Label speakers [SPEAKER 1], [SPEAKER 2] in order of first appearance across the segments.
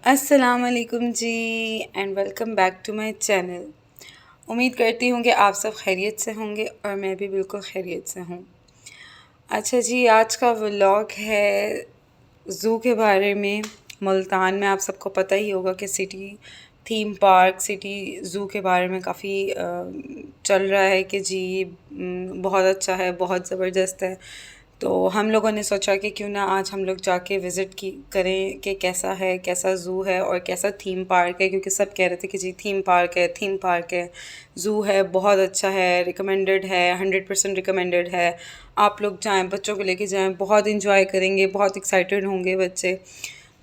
[SPEAKER 1] अस्सलाम वालेकुम ji and welcome back to my channel. उम्मीद करती हूँ कि आप सब खैरियत से होंगे और मैं भी बिल्कुल खैरियत से हूँ। अच्छा जी, आज का व्लॉग है ज़ू के बारे में। मुल्तान में आप सबको पता ही होगा कि city theme park, city zoo के बारे में काफ़ी चल रहा है कि जी बहुत अच्छा है, बहुत ज़बरदस्त है। तो हम लोगों ने सोचा कि क्यों ना आज हम लोग जाके विज़िट की करें कि कैसा है, कैसा ज़ू है और कैसा थीम पार्क है, क्योंकि सब कह रहे थे कि जी थीम पार्क है, थीम पार्क है, ज़ू है, बहुत अच्छा है, रिकमेंडेड है, 100% रिकमेंडेड है। आप लोग जाएँ, बच्चों को लेके जाएँ, बहुत इंजॉय करेंगे, बहुत एक्साइटेड होंगे बच्चे।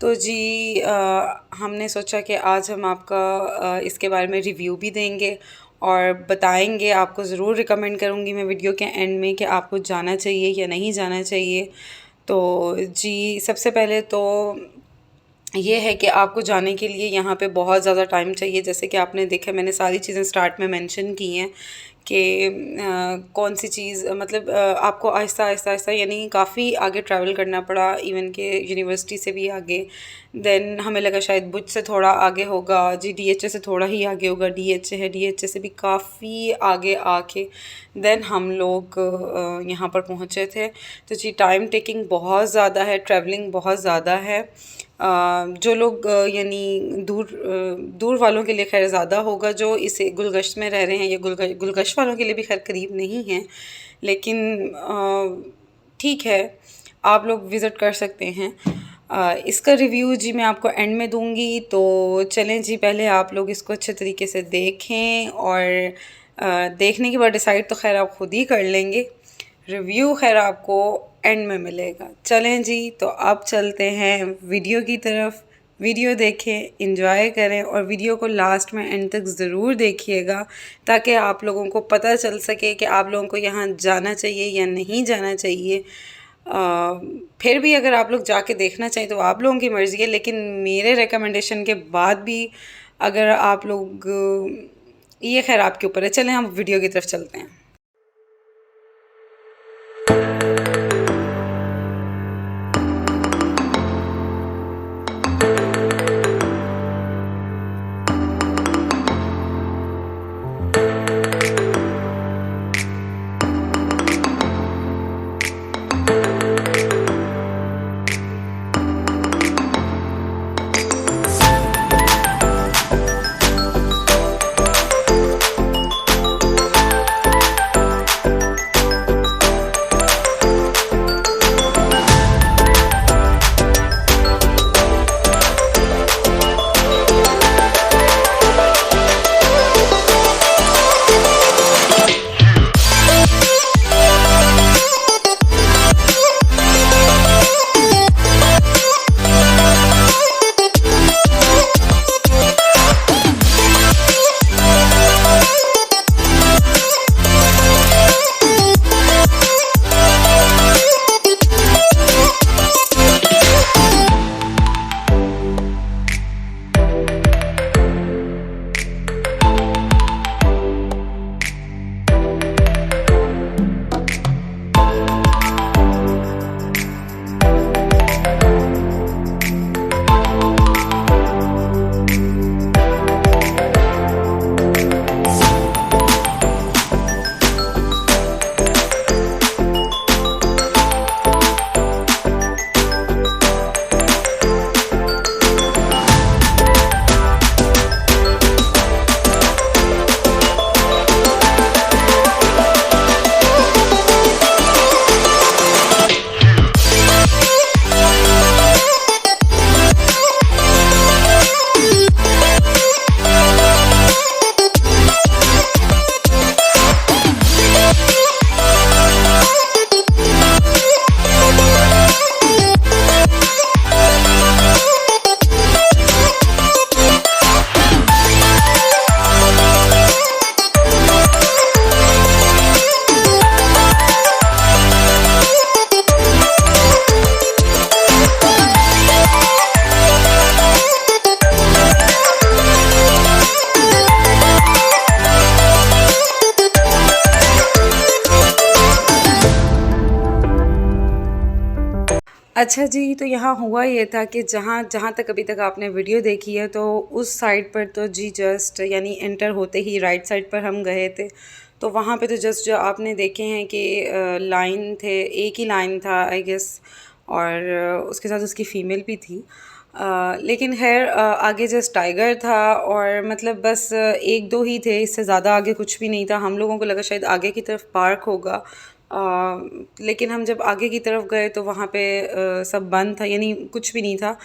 [SPEAKER 1] तो जी हमने सोचा कि आज हम आपका इसके बारे में रिव्यू भी देंगे और बताएंगे। आपको ज़रूर रिकमेंड करूँगी मैं वीडियो के एंड में कि आपको जाना चाहिए या नहीं जाना चाहिए। तो जी सबसे पहले तो ये है कि आपको जाने के लिए यहाँ पे बहुत ज़्यादा टाइम चाहिए। जैसे कि आपने देखा, मैंने सारी चीज़ें स्टार्ट में मेंशन की हैं कि कौन सी चीज़ मतलब आपको आहिस्ता आहिस्ता आहिस्ता यानी काफ़ी आगे ट्रैवल करना पड़ा, इवन के यूनिवर्सिटी से भी आगे। देन हमें लगा शायद बुज से थोड़ा आगे होगा, जी डीएचए से थोड़ा ही आगे होगा, डीएचए है, डीएचए से भी काफ़ी आगे आके देन हम लोग यहाँ पर पहुँचे थे। तो जी टाइम टेकिंग बहुत ज़्यादा है, ट्रैवलिंग बहुत ज़्यादा है। जो लोग यानी दूर वालों के लिए खैर ज़्यादा होगा, जो इस गुलगश्त में रह रहे हैं, या गुलगश्त वालों के लिए भी खैर करीब नहीं है, लेकिन ठीक है, आप लोग विज़िट कर सकते हैं। इसका रिव्यू जी मैं आपको एंड में दूंगी। तो चलें जी, पहले आप लोग इसको अच्छे तरीके से देखें और देखने के बाद डिसाइड तो खैर आप खुद ही कर लेंगे। रिव्यू खैर आपको एंड में मिलेगा। चलें जी, तो अब चलते हैं वीडियो की तरफ। वीडियो देखें, एंजॉय करें और वीडियो को लास्ट में एंड तक ज़रूर देखिएगा, ताकि आप लोगों को पता चल सके कि आप लोगों को यहाँ जाना चाहिए या नहीं जाना चाहिए। फिर भी अगर आप लोग जाके देखना चाहिए तो आप लोगों की मर्ज़ी है, लेकिन मेरे रिकमेंडेशन के बाद भी अगर आप लोग ये खैर आपके ऊपर है। चलें हम वीडियो की तरफ चलते हैं। अच्छा जी, तो यहाँ हुआ ये था कि जहाँ जहाँ तक अभी तक आपने वीडियो देखी है, तो उस साइड पर तो जी जस्ट यानी एंटर होते ही राइट साइड पर हम गए थे। तो वहाँ पे तो जस्ट जो आपने देखे हैं कि लाइन थे, एक ही लाइन था आई गेस, और उसके साथ उसकी फ़ीमेल भी थी। लेकिन ख़ैर आगे जस्ट टाइगर था, और मतलब बस एक दो ही थे, इससे ज़्यादा आगे कुछ भी नहीं था। हम लोगों को लगा शायद आगे की तरफ पार्क होगा, लेकिन हम जब आगे की तरफ गए तो वहाँ पे सब बंद था, यानी कुछ भी नहीं था।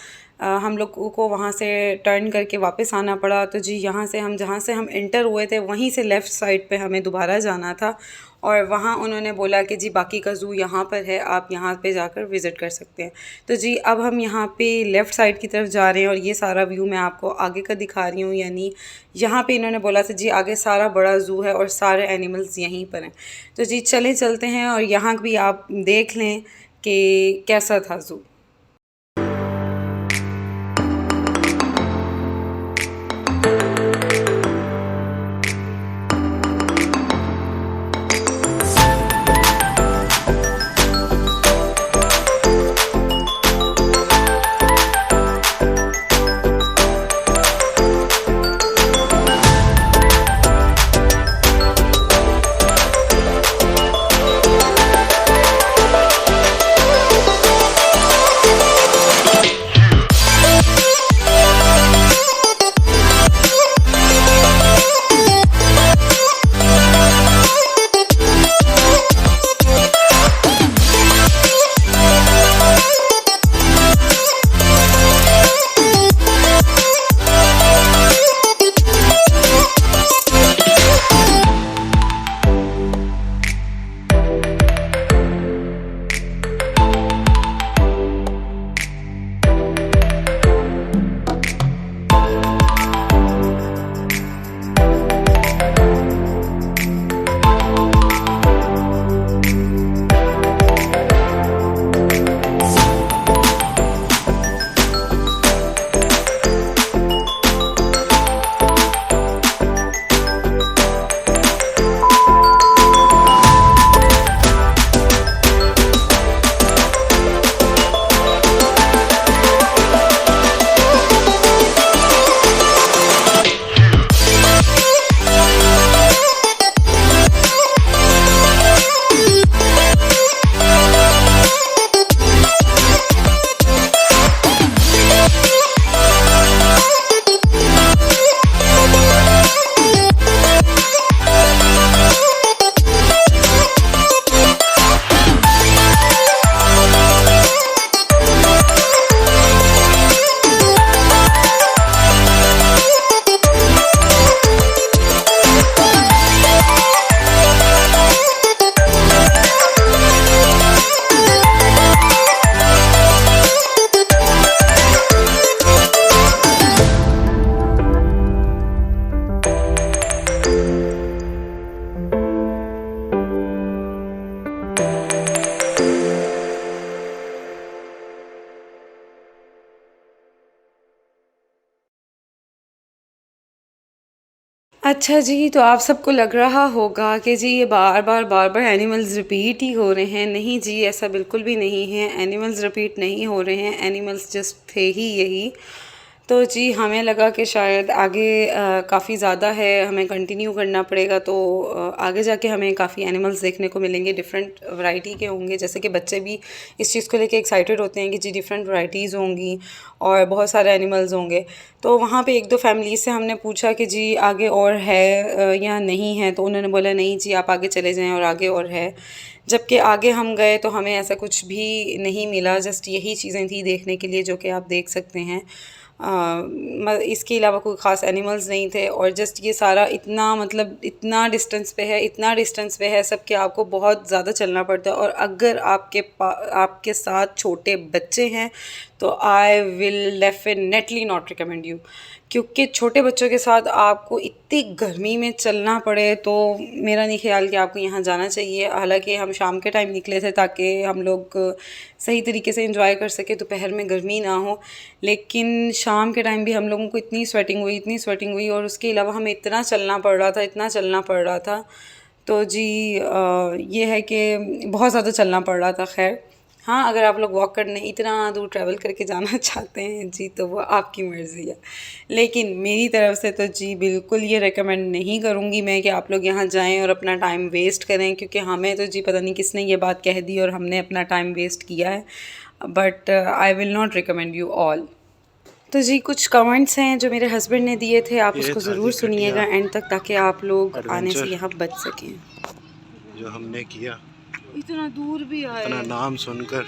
[SPEAKER 1] हम लोगों को वहाँ से टर्न करके वापस आना पड़ा। तो जी यहाँ से हम जहाँ से हम एंटर हुए थे वहीं से लेफ़्ट साइड पे हमें दोबारा जाना था, और वहाँ उन्होंने बोला कि जी बाकी का ज़ू यहाँ पर है, आप यहाँ पे जाकर विज़िट कर सकते हैं। तो जी अब हम यहाँ पे लेफ़्ट साइड की तरफ जा रहे हैं, और ये सारा व्यू मैं आपको आगे का दिखा रही हूँ। यानी यहाँ पे इन्होंने बोला था जी आगे सारा बड़ा ज़ू है और सारे एनिमल्स यहीं पर हैं। तो जी चले चलते हैं और यहाँ भी आप देख लें कि कैसा था ज़ू। अच्छा जी, तो आप सबको लग रहा होगा कि जी ये बार-बार एनिमल्स रिपीट ही हो रहे हैं। नहीं जी, ऐसा बिल्कुल भी नहीं है, एनिमल्स रिपीट नहीं हो रहे हैं, एनिमल्स जस्ट थे ही यही। तो जी हमें लगा कि शायद आगे काफ़ी ज़्यादा है, हमें कंटिन्यू करना पड़ेगा, तो आगे जाके हमें काफ़ी एनिमल्स देखने को मिलेंगे, डिफरेंट वैरायटी के होंगे। जैसे कि बच्चे भी इस चीज़ को लेके एक्साइटेड होते हैं कि जी डिफरेंट वैरायटीज़ होंगी और बहुत सारे एनिमल्स होंगे। तो वहाँ पे एक दो फैमिली से हमने पूछा कि जी आगे और है या नहीं है, तो उन्होंने बोला नहीं जी आप आगे चले जाएँ और आगे और है। जबकि आगे हम गए तो हमें ऐसा कुछ भी नहीं मिला, जस्ट यही चीज़ें थी देखने के लिए जो कि आप देख सकते हैं। इसके अलावा कोई ख़ास एनिमल्स नहीं थे, और जस्ट ये सारा इतना मतलब इतना डिस्टेंस पे है, इतना डिस्टेंस पे है सब कि आपको बहुत ज़्यादा चलना पड़ता है। और अगर आपके साथ छोटे बच्चे हैं तो I will definitely not recommend you, क्योंकि छोटे बच्चों के साथ आपको इतनी गर्मी में चलना पड़े तो मेरा नहीं ख्याल कि आपको यहाँ जाना चाहिए। हालांकि हम शाम के टाइम निकले थे ताकि हम लोग सही तरीके से एंजॉय कर सके, दोपहर में गर्मी ना हो, लेकिन शाम के टाइम भी हम लोगों को इतनी स्वेटिंग हुई और उसके अलावा हमें इतना चलना पड़ रहा था, इतना चलना पड़ रहा था। तो जी ये है कि बहुत ज़्यादा चलना पड़ रहा था। खैर हाँ, अगर आप लोग वॉक करने इतना दूर ट्रैवल करके जाना चाहते हैं जी, तो वो आपकी मर्ज़ी है। लेकिन मेरी तरफ से तो जी बिल्कुल ये रिकमेंड नहीं करूँगी मैं कि आप लोग यहाँ जाएँ और अपना टाइम वेस्ट करें, क्योंकि हमें तो जी पता नहीं किसने ये बात कह दी और हमने अपना टाइम वेस्ट किया है। But I will not recommend you all. तो जी कुछ कमेंट्स हैं जो मेरे हस्बैंड ने दिए थे, आप
[SPEAKER 2] ये
[SPEAKER 1] उसको
[SPEAKER 2] था
[SPEAKER 1] ज़रूर
[SPEAKER 2] जी
[SPEAKER 1] सुनिएगा
[SPEAKER 2] घटिया
[SPEAKER 1] एंड तक, ताकि आप लोग आने से
[SPEAKER 2] एडवेंचर
[SPEAKER 1] यहाँ बच सकें।
[SPEAKER 2] जो हमने किया।
[SPEAKER 1] इतना दूर भी आए
[SPEAKER 2] इतना नाम सुनकर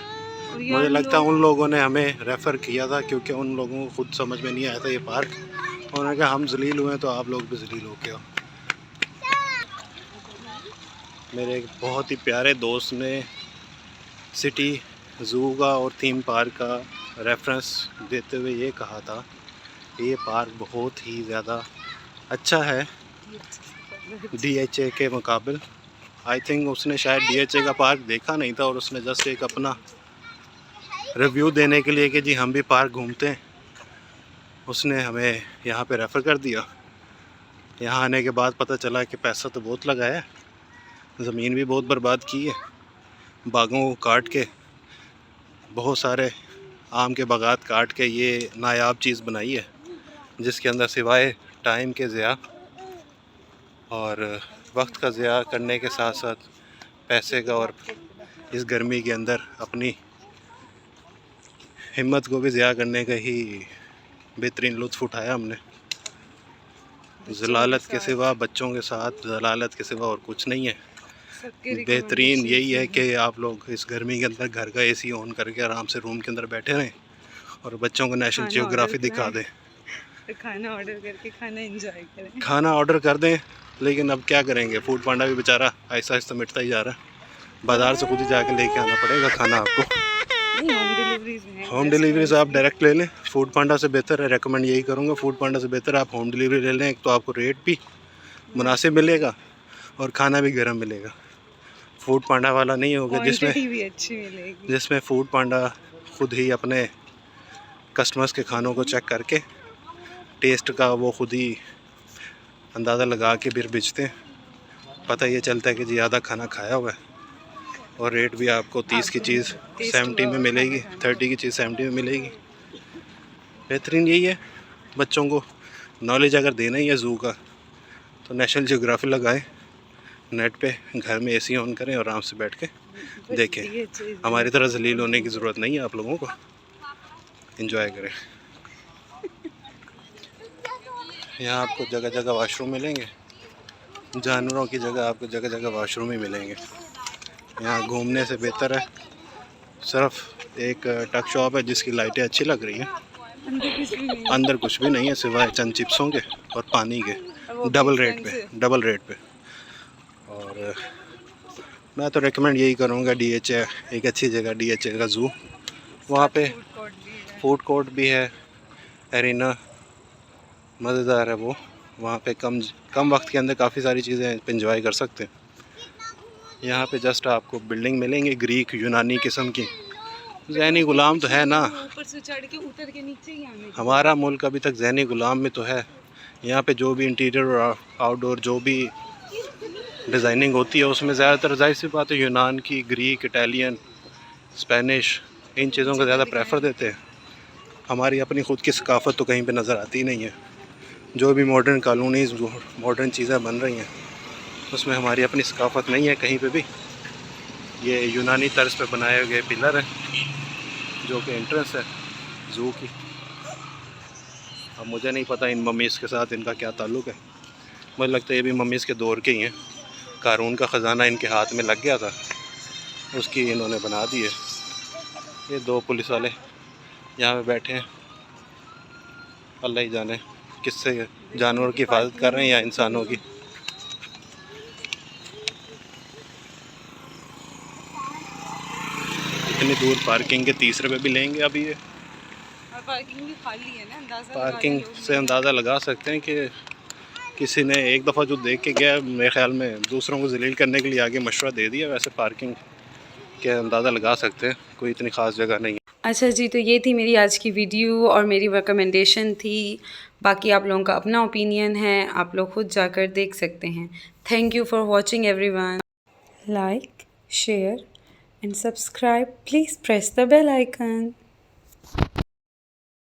[SPEAKER 1] और यार
[SPEAKER 2] मुझे लगता है
[SPEAKER 1] लोग।
[SPEAKER 2] उन लोगों ने हमें रेफ़र किया था, क्योंकि उन लोगों को खुद समझ में नहीं आया था ये पार्क। उन्होंने कहा हम जलील हुए तो आप लोग भी जलील हो के आओ। मेरे एक बहुत ही प्यारे दोस्त ने सिटी ज़ू का और थीम पार्क का रेफरेंस देते हुए ये कहा था कि ये पार्क बहुत ही ज़्यादा अच्छा है DHA के मुकाबिल। आई थिंक उसने शायद DHA का पार्क देखा नहीं था और उसने जस्ट एक अपना रिव्यू देने के लिए कि जी हम भी पार्क घूमते हैं, उसने हमें यहाँ पे रेफ़र कर दिया। यहाँ आने के बाद पता चला कि पैसा तो बहुत लगा है, ज़मीन भी बहुत बर्बाद की है, बागों को काट के, बहुत सारे आम के बागात काट के ये नायाब चीज़ बनाई है, जिसके अंदर सिवाय टाइम के ज़िया और वक्त का ज़िया करने के साथ साथ पैसे का और इस गर्मी के अंदर अपनी हिम्मत को भी ज़िया करने का ही बेहतरीन लुत्फ़ उठाया हमने। ज़लालत के सिवा, बच्चों के साथ ज़लालत के सिवा और कुछ नहीं है। बेहतरीन यही है कि आप लोग इस गर्मी के अंदर घर का AC ऑन करके आराम से रूम के अंदर बैठे रहें और बच्चों को नेशनल जियोग्राफी दिखा दें,
[SPEAKER 1] खाना ऑर्डर करके खाना एंजॉय करें।
[SPEAKER 2] खाना ऑर्डर कर दें। लेकिन अब क्या करेंगे, फूड पांडा भी बेचारा आहिस्ता आहिस्ता मिटता ही जा रहा है। बाज़ार से खुद ही जाके लेके आना पड़ेगा खाना आपको। होम डिलीवरीज आप डायरेक्ट ले लें, फूड पांडा से बेहतर है। रेकमेंड यही करूँगा, फूड पांडा से बेहतर आप होम डिलीवरी ले लें। एक तो आपको रेट भी मुनासिब मिलेगा और खाना भी गर्म मिलेगा। फूड पांडा वाला नहीं होगा जिसमें
[SPEAKER 1] भी अच्छी मिलेगी,
[SPEAKER 2] जिसमें फूड पांडा खुद ही अपने कस्टमर्स के खानों को चेक करके टेस्ट का वो खुद ही अंदाज़ा लगा के फिर बेचते हैं। पता ये चलता है कि ज़्यादा खाना खाया हुआ है और रेट भी आपको 30 की चीज़ 70 में मिलेगी, 30 की चीज़ 70 में मिलेगी। बेहतरीन यही है, बच्चों को नॉलेज अगर देना ही है ज़ू का तो नेशनल जियोग्राफी लगाएं नेट पे, घर में AC ऑन करें और आराम से बैठ के देखें। हमारी तरह जलील होने की ज़रूरत नहीं है, आप लोगों को एंजॉय करें। यहाँ आपको जगह जगह वाशरूम मिलेंगे, जानवरों की जगह आपको जगह जगह वाशरूम ही मिलेंगे। यहाँ घूमने से बेहतर है सिर्फ एक टक शॉप है जिसकी लाइटें अच्छी लग रही हैं, अंदर कुछ भी नहीं है सिवाय चंद चिप्सों के और पानी के, डबल रेट पे। और मैं तो रेकमेंड यही करूँगा, DHA एक अच्छी जगह, DHA का ज़ू, वहाँ पे फूड कोर्ट भी है, एरिना मज़ेदार है वो। वहाँ पे कम वक्त के अंदर काफ़ी सारी चीज़ें एंजॉय कर सकते हैं। यहाँ पे जस्ट आपको बिल्डिंग मिलेंगी ग्रीक यूनानी किस्म की। ज़हनी गुलाम तो है ना,
[SPEAKER 1] ऊपर से चढ़ के उतर के नीचे ही आने।
[SPEAKER 2] हमारा मुल्क अभी तक ज़हनी गुलाम में तो है। यहाँ पे जो भी इंटीरियर और आउटडोर जो भी डिज़ाइनिंग होती है उसमें ज़्यादातर जाहिर सी बात है यूनान की, ग्रीक, इटालियन, स्पेनिश, इन चीज़ों को ज़्यादा प्रेफर देते हैं। हमारी अपनी ख़ुद की सकाफ़त तो कहीं पे नज़र आती ही नहीं है। जो भी मॉडर्न कॉलोनीज़, मॉडर्न चीज़ें बन रही हैं उसमें हमारी अपनी सकाफ़त नहीं है कहीं पे भी। ये यूनानी तर्ज पे बनाए गए पिलर हैं जो कि एंट्रेंस है ज़ू की। अब मुझे नहीं पता इन मम्मीज़ के साथ इनका क्या ताल्लुक़ है, मुझे लगता है ये भी मम्मीज़ के दौर के ही हैं। कारून का ख़जाना इनके हाथ में लग गया था, उसकी इन्होंने बना दी है। ये दो पुलिस वाले यहाँ पे बैठे हैं, अल्लाह ही जाने किससे जानवरों की हिफाजत कर रहे हैं या इंसानों की। इतनी दूर पार्किंग के 30 रुपये भी लेंगे अभी ये।
[SPEAKER 1] पार्किंग भी खाली है ना, अंदाज़ा
[SPEAKER 2] पार्किंग से अंदाज़ा लगा सकते हैं कि किसी ने एक दफ़ा जो देख के गया, मेरे ख़्याल में दूसरों को जलील करने के लिए आगे मशवरा दे दिया। वैसे पार्किंग के अंदाज़ा लगा सकते हैं, कोई इतनी ख़ास जगह नहीं है।
[SPEAKER 1] अच्छा जी, तो ये थी मेरी आज की वीडियो और मेरी रिकमेंडेशन थी। बाकी आप लोगों का अपना ओपिनियन है, आप लोग खुद जाकर देख सकते हैं। Thank you for watching everyone. Like, share and subscribe. Please press the bell icon.